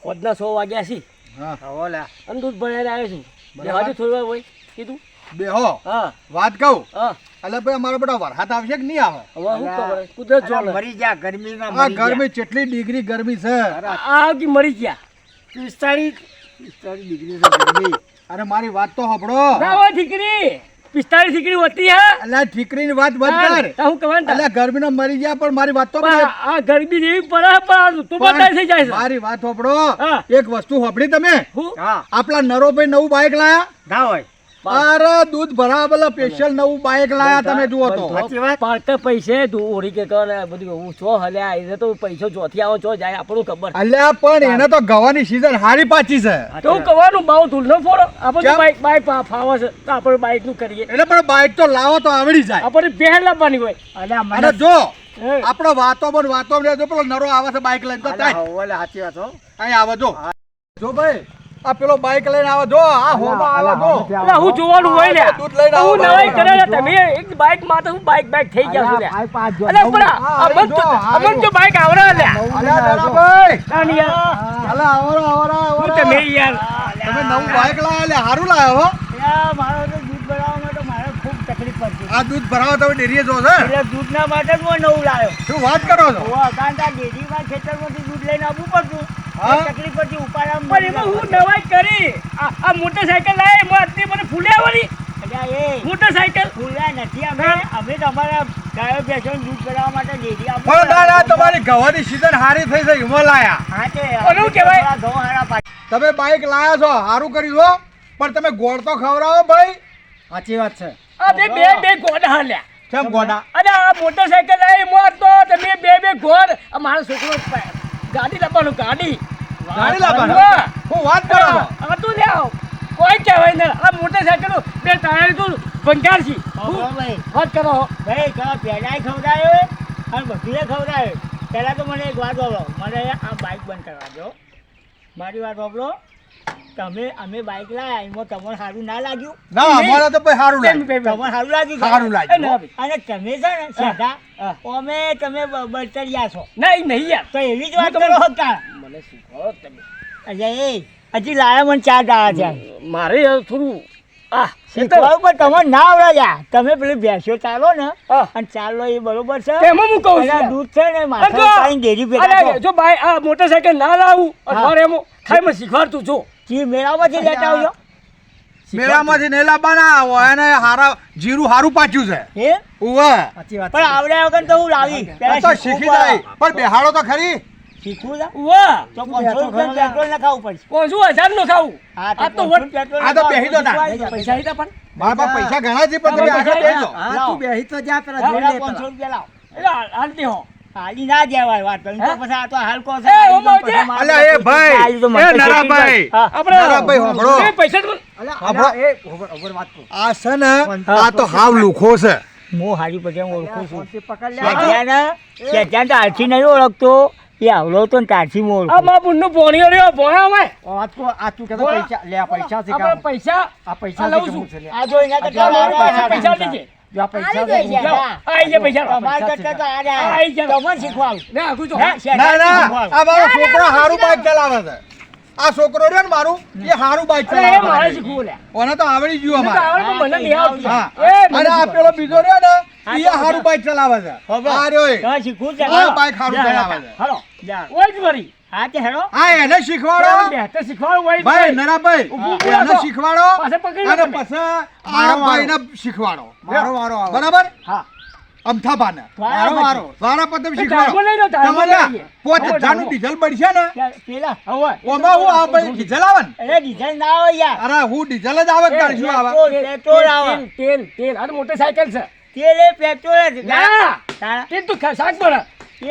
પોદના 100 વાગ્યા છે. હા ઓલા અને દૂધ ભરાઈને આવ્યો છું. બેહવાજો થોડી વાર હોય કીધું. બેહો હા વાત કહું હા એટલે ભાઈ અમારો બેટા વરસાદ આવશે કે નહીં આવે હવે શું ખબર કુદરત જો મરી જા ગરમીમાં આ મરી જા. ગરમી કેટલી ડિગ્રી ગરમી છે આ કી મરી ગયા 45 ડિગ્રી છે ગરમી. અરે મારી વાત તો સાંભળો ના હોય ઠીકરી 45 ઠીકરી હોતી હે એટલે ઠીકરીની વાત બંધ કર તા હું કહેવાનું એટલે ગરમીના મરી ગયા પણ મારી વાત તો પણ આ ગરમી જેવી પડે પણ તું બતાઈ થઈ જાય છે મારી વાત સાંભળો હા. એક વસ્તુ સાંભળી તમે હું હા આપલા નરોભાઈ નવું બાઇક લાયા ના હોય અરે દૂધ ભરાવેલા સ્પેશિયલ નવું બાઇક લાયા તમે જુઓ તો સાચી વાત. પાડતે પૈસે તું ઓરી કે કર બધું હું છો હલ્યા એને તો પૈસો જોથી આવો છો જાય આપણું ખબર અલ્યા પણ એને તો ગવાની સીઝન હારી પાછી છે તો હું કહેવાનું બાવ તું ન ફોડો આપણે કેમ? બાઈક બાઈક ફાવે છે તો આપણે બાઈક નું કરીએ એટલે પણ બાઇક તો લાવો તો આવડી જાય આપણે પહેર લાવવાની હોય અલ્યા મને અને જો હે. આપણો વાતો જો પેલો નરો આવે છે બાઇક લઈને તો અલ્યા ત્યાં હો, ઓલા સાચી વાત હો. અહીં આવે જો ભાઈ આ પેલો બાઇક લઈને આવે જો આ હોમાં આવે જો એટલે હું જોવાનું હોય લ્યા દૂધ લઈને આવો હું નવાઈ કરે ને તમે એક બાઈક માં તો હું બાઈક થઈ ગયા છું લ્યા અલે પણ અમન તો બાઈક આવરા લ્યા અલ્યા નરાભાઈ નાની યાર અલ્યા આવરા હું તમે યાર તમે નવું બાઇક લાયા એટલે હારું લાયા હો અલ્યા, મારો તો દૂધ ભરાવવામાં તો મારે ખૂબ તકલીફ પડતી. આ દૂધ ભરાવો તમે ડેરીએ જો છે એટલે દૂધના માટે જ હું નવું લાવ્યો. શું વાત કરો છો હોવા, કારણ કે આ ડેરીમાં ખેતરમાંથી દૂધ લઈને આવવું પડતું. હા? એ તકલીફ પડતી ઉપાડવામાં. પણ એમાં હું નવાઈ કરી આ મોટરસાઇકલ લાય એમાં આટલી મને ફૂલે આવવાની અલ્યા, એ મોટરસાઇકલ ફૂલ્યા નથી અમે તમારા ગાયો ભેંસોને દૂધ ભરાવવા માટે ડેરી આપું. પણ દાદા તમારી ગવાની સીઝન હારી થઈ છે એમાં લાયા હા, તે ઓલું કહેવાય. થોડા ઘઉં હારા પાડી. તમે બાઇક લાયા છો હારું કર્યું હો પણ તમે ગોળ તો ખવડાવો ભાઈ સાચી વાત છે. આ બે ગોડા હાલ્યા કેમ ગોડા અને આ મોટરસાઇકલ લાય એમાં તો તમે બે ઘોડ આ મારો છોકરો ગાડી લાવવાનું ગાડી ગાડી લાવવાનું વાહ. હું વાત કરો છો આ તું લ્યાવ કોઈ કહેવાય ને આ મોટરસાઇકલ બે ટાયર તું ભંગાર છી હો, ભાઈ વાત કરો ભાઈ તમે પહેલાંય ખવડાવ્યો અને બધુંય ખવડાવ્યો. પહેલાં તો મને એક વાત બોલો, મને આ બાઇક બંધ કરવા દો. મારી વાત બોલો, અમે બાઇક લાયા એમાં તમને સારું ના લાગ્યું? ના અમારે તો ભાઈ હારું લાગ્યું તમને સારું લાગ્યું? સારું લાગ્યું. એ ના ભાઈ. અને તમે છે ને સાદા હા. તમે બળતરિયા છો નહીં નહીં યાર તો એવી જ વાત હું કરો હતા. મને શીખવાડો તમે અલ્યા, એ હજી લાયા મને 4 દાડા છે. મારે થોડું શીખવાડું પણ તમે ના આવડ્યા. તમે પેલી ભેંસો ચાલો ને હા. અને ચાલો એ બરોબર છે. એમાં હું કહું છું અને યાર. દૂધ છે ને અને માથે જો- પાણી ડેરી ભેગા અરે છો. જો ભાઈ આ મોટરસાઇકલ ના લાવું હા. અથવા એમાં ખાઈ મને શીખવાડતું જો જી મેળામાંથી લેતા આવજો. મેળામાંથી નહીં લાવવાના હોય એને હારા જીરું હારું પાચ્યું છે હે? ઉવા પણ આવડ્યા વગર તો હું લાવી. પહેલા તો શીખવું શીખી જાય પડે. પણ બેહાડો તો ખરી શીખવું છે? વાહ તો 500 રૂપિયા પેટ્રોલ નખાવવું પડશે. 500,000 નો ખાવું હા, તો આ તો 500 પેટ્રોલ આ તો નખાવવું બેહી દો ના. શીખવાડી પૈસા લીધા પણ મારા પાસે પૈસા ઘણા છે પણ તમે આગળ બેસી જાઓ. હા, તું બેહી તો જા પેલા હા, જોઈ લે 500 રૂપિયા લાવ. એટલે હાલતી હો હાલી ના જવાય વાત કરી. તો હે? પછી આ તો હાલકો છે. એ, હાલી ઓ તો બાવજી. પછી મારે અલ્યા, એ ભાઈ, હાલી તો એ મને તો નરાભાઈ. શેકી જાય. હા. આપણે નરાભાઈ, સાંભળો. એ પૈસા તો આપણો- આ છે ને આ તો હાવ લુખો છે હું હારી પછી ઓળખું છું. શેઠિયાને તો હાલથી નહીં ઓળખતો. એ આવડો તો ને ત્યારથી હું આ ઓળખું. મા બુનનો પોણીઓ રહ્યો ભોણા અમાય પૈસા આપણે પૈસા આ લઉં છું આ જો એના કરતા આ પૈસા લીધે આલી દે જાઓ, આઈ જા પૈસા તમાર કરતા તો આ રહ્યા. આઈ જા. તમને શીખવાડું. ના આગું જો હે? ના શેઠિયાને ના શીખવાડું. આ મારો છોકરો હારું બાઇક ચલાવે છે આ છોકરો રહ્યો ને મારું એ હારું બાઇક અરે એ મારે ચલાવે શીખવું લે ઓને તો આવડી ગયું મને તો અમારે આવડે પણ મને નહીં આવડતું. હા એ મને અને આ શીખવાડો. પેલો બીજો રહ્યો ને એ હારું બાઇક ચલાવે છે હવે. આ રહ્યો એ. તમે શીખવું છે? આ બાઇક હારું ચલાવે છે હાલો જા. ઓય જ વળી હા, તે હેડો. આ એને શીખવાડો બેહતર શીખવાડો ઓય જ ભાઈ વળી. નરાભાઈ ઊભું એને રાખો. શીખવાડો પાછા પકડી લો અને તમે. પછી આ ભાઈને શીખવાડો બરાબર હા અમથાબાને વારો. વારા પતમ તો ધાબો લઈ લો, શીખવાડો ધાબો લઈ તમારે લઈએ. 5000 નું ડીઝલ બળશે ને પેલા હવે ઓમાં હું આ ભાઈ ડીઝલ આવે ને અરે ડીઝલ ના આવે યાર. અરે હું ડીઝલ જ આવે તારે શું આવે પેટ્રોલ આવે. તેલ આ તો મોટરસાઇકલ છે તેલ એ પેટ્રોલ જ. ના તારા- તેલ તો શાક પડે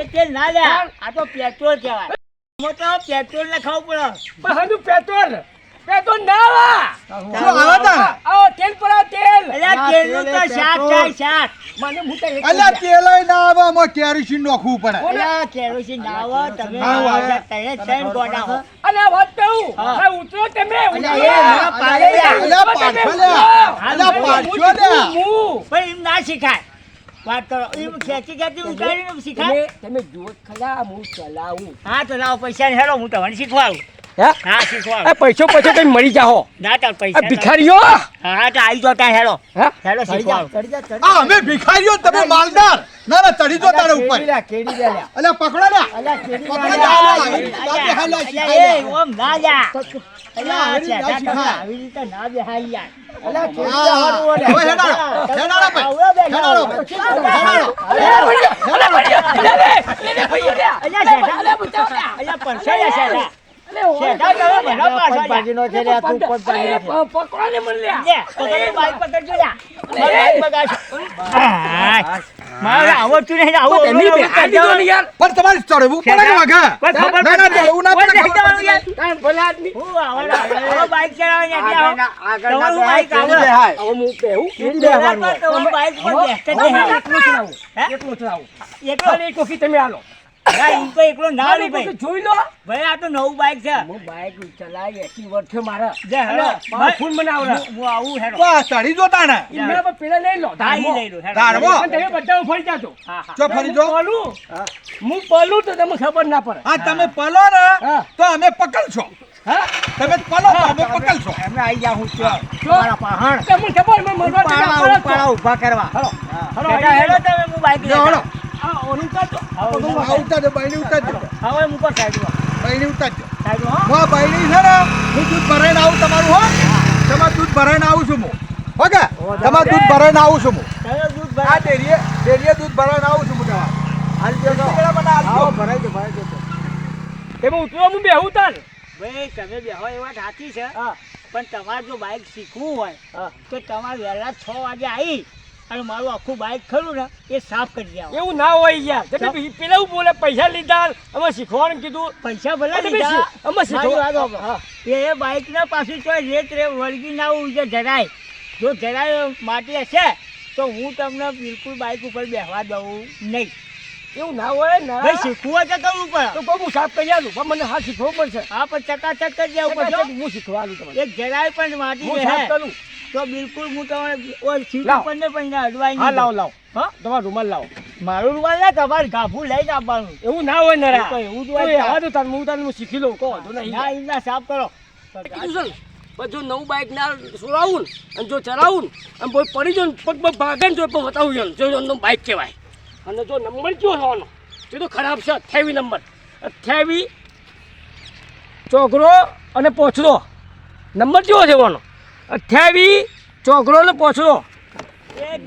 એ તેલ ના લે. આ તો પેટ્રોલ કહેવાય. મોટો પેટ્રોલ ને ખાવું પડે. પણ હજુ પેટ્રોલ ના આવે શું આવે તારે આવો તેલ પડાવ તેલ અલ્યા, તેલનું તો શાક થાય, શાક. મને હું તો એક અલ્યા તેલ ના આવે આમાં કેરોસીન નોખવું પડે અલ્યા, કેરોસીન ના આવે. તમે ના આવે. તને ત્રણ ગોળા હો. અને આ વાત કહું હા. હા ઉતરો તમે અલ્યા, ઉતરો. એ ના પાડે યાર. અલ્યા પાછો લ્યા અલ્યા પાછો લ્યા હું પણ એમ ના શીખાય. વાત કરો એમ ખેંચી ખેંચી ઉતારીને શીખાય. તમે જુઓ ખરા હું ચલાવું હા, તો લાવો પૈસા ને હેડો, હું તમને શીખવાડું. હે હા શીખવાડો. એ પૈસો પછી તમે મરી જાઓ ના તાર આ પૈસા ભિખારીઓ હા તો આવી જતા હેલો હે હેલો શીખવાડો. આ અમે ભિખારીઓ તમે માલદાર ના ના ચડી જો તારા ઉપર અલ્યા પકડો લ્યા એ ઓમ ના જા. અલ્યા શેઠા તમે આવી રીતે ના બેહાય યાર. હવે હેડાડો હેડાડો ભાઈ આવડો બે હેડાડો અલ્યા પરસાયા શેઠા. શેઠા તમે મને પાછા લ્યા. પકડો ને મને લ્યા લે, પકડો, બાઈક પકડજો લ્યા. મારી બાઈક બગાડશો. હાય. મારે આવડતું નહીં, આવું એમની બેહાડી દીધો ને યાર પણ તમારે ચડવું પડે ને વાઘા કોઈ ખબર ના ના ચડવું ના પડે કોઈ ખબર નહીં પડે. યાર. ભલે આદમી હું આવડે. હવે બાઈક ચલાવવાની એટલે આવો. તમારું બાઈક આવડે. હવે હું બેહું તમારું બાઈક પર બેસતા જ નહીં. એકલો ચલાવું હે? એકલો ચલાવું એકલો? ખાલી એક વખત તમે આલો ના, ઈ તો એકલો ના ખાલી લે એક ભાઈ. વખત જોઈ લો ભાઈ આ તો નવું બાઈક છે. હું બાઈક ચલાવી 80 વર્ષ થયો મારા લે, હેલો. મારો ફોન મને આવડે હું આવું હેલો. વાહ ચડી જો તાણે એમના પર પેલા લઈ લો હા, ઈ લઈ લો, હેલો. ધારવો. અને તમે બધા ફરી જાજો હા, હા. જો ફરી જો હું પલું તો તમને ખબર ના પડે હા તમે પલો ને હા. તો અમે પકડશો હા તમે પલો તો અમે પકડશો એમને આઈ જા હું ત્યાં. જો મારા પાહણ. તમને ખબર મેં મરવા ઉપાડવા, ઉપાડવા, ઊભા કરવા. હલો હલો બેટા, હેલો તમે, હું બાઈક જો હળો લેતા. આ ઓલું કાઢો હા, ઓલું આ ઉતારજો બાયડી ઉતારજો હવે મૂકો સાઈડમાં. બાયડી ઉતારજો સાઈડમાં, હો. હું આ બાયડી છે ને હું દૂધ ભરાઈને આવું તમારું હો તમારું દૂધ ભરાઈને આવું છું હું હો કે તમારું દૂધ ભરાઈને આવું છું હું તમે દૂધ આ ભરાય. ડેરીએ દૂધ ભરાઈને આવું છું હું તમારું હાલજો તો. પેલા મને આપજો. ભરાઈ દો. એમાં ઉતરો હું બેહું તાર ભાઈ તમે બેહો એ વાત સાચી છે. હા પણ તમારે જો બાઈક શીખવું હોય હા તો તમારે વહેલા 6 વાગે આવી અને મારું આખું બાઈક ખરું ને એ સાફ કરી દેવા. એવું ના હોય યાર તમે પેલા હું બોલે પૈસા લીધા અમે શીખવાનું કીધું પૈસા ભલે તમે લીધા. અમે શીખવા- મારી વાત સાંભળો. હા. એ બાઈકના પાછું તો રેત વળગી ના હોવું જોઈએ જરાય. જો જરાય માટી હશે તો હું તમને બિલકુલ બાઈક ઉપર બેસવા દઉં નહીં. એવું ના હોય ના ભાઈ શીખવું હોય તો કરવું પડે. તો કહું હું સાફ કરી આલું પણ મને હા શીખવું પડશે હા પણ ચકાચક કરી દેવું પડશે. હું શીખવાડું તમને એક જરાય પણ માટી હું રહે સાફ કરું તો બિલકુલ હું તમને ઓય સીટ લાવ. ઉપર ને પણ અડવાઈ હા નહીં લાવો દઉં. લાવો હા? તમારો રૂમાલ લાવો મારું રૂમાલ ના તમારે ગાભું લઈને આપવાનું. એવું ના હોય નરા એ તો એવું જ તો હોય. એ આવા દો તાર હું તાર હું શીખી લઉં કહો વાંધો નહીં ના એમના સાફ કરો. કીધું છે ને પણ જો નવું બાઇક ના છોડાવું ને અને જો ચલાવું ને અને કોઈ પડી જો ને પગ પગ ભાગે ને તો પણ બતાવું છે જો એનું બાઇક કહેવાય અને જો નંબર કયો થવાનો એ તો ખરાબ છે 28 નંબર 28 ચોગરો અને પોછડો નંબર કયો થવાનો 28 ચોગરો અને પોછડો એ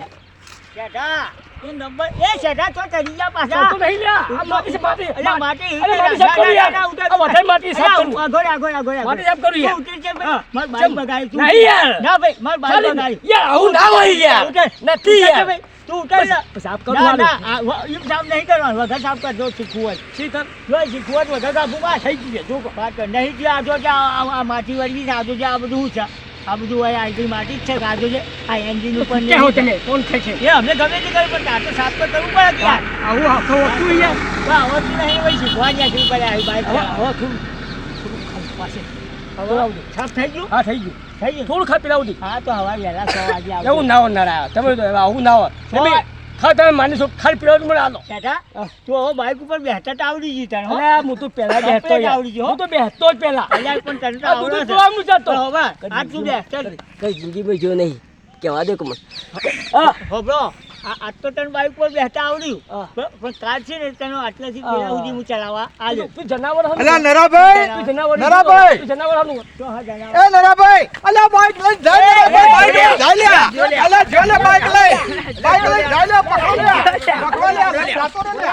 શેઠા, એ નંબર એ શેઠા તો ચડી ગયા પાછા. તો નહીં લ્યા આ માટી છે માટી અલા, માટી અરે માટી સાફ કરું યાર આ વધારે માટી સાફ કરું માટી સાફ કરું યાર હા. મારું બાઈક બગાડ્યું. નહીં યાર ના ભાઈ મારું બાઈક ચાલી બગાડ્યું. યાર આવું ના હોય યાર ઉતર. નથી યાર ભાઈ, તું ઉતર ને. સાફ કરું ના હાલો. ના એમ સાફ નહીં કરવાનું. વધારે સાફ કર જો શીખવું હોય. શીતલ જો શીખવું હોય તો વધારે સાફ બસ થઈ ગયું છે. જો વાત કર. નહીં જે આ જો જે આ માટી વળગી છે, આ જો જે આ બધું શું છે, આ બધું હોય આ માટી જ છે કે આ જો જે આ એન્જિન ઉપર કે હો તમે કોણ છે છે એ અમને ગમે તે કર્યું પણ આ તો સાફ તો કરવું પડે કે યાર. આવું આખો હતું યાર તો આવડતું નહીં ભાઈ શીખવા જ્યાં શીખ પડે આવી બાઈક હવે ચલાવવા. થોડું પાસે હવે સાફ થઈ ગયું. હા થઈ ગયું થઈ ગયું. થોડું ખા પેલા ઉડી હા તો હવા વહેલા 6 વાગે આવજો. એવું ના હોય ના તમે તો આવું ના હોય તમે ખા તમે માની છો ખાલી પેલા મને આલો બેટા તું હવે બાઈક ઉપર બેસતા તો આવડી ગયું તને હો? અરે હું તો પેલા બેસતો કમ્પ્લીટ યાર. આવડી ગયો. હું તો બેસતો જ પેલા અલ્યા પણ તને તો આ બધું આવડે છે. જોવાનું જતો તો હવે આ તું બેસતા જ. કઈ જિંદગી માં જો નહીં કેવા દે કમન હા હોભળો, આજ તો તને બાઈક પર બેસતા આવડ્યું. હા. પણ કાલ છે ને તને આટલાથી પેલા સુધી હું ચલાવવા આલ્યો. તું જનાવર હતું. અલ્યા નરાભાઈ તું જનાવર હતું. નરાભાઈ! તું જનાવર હતું. તો હા જણાવો. એ નરાભાઈ અલ્યા બાઈક લઈ જાય બાઈક લઈ જાય અલ્યા જો લે બાઈક લઈ જાય લે પકડો લે પકડો લે જાતો રે લે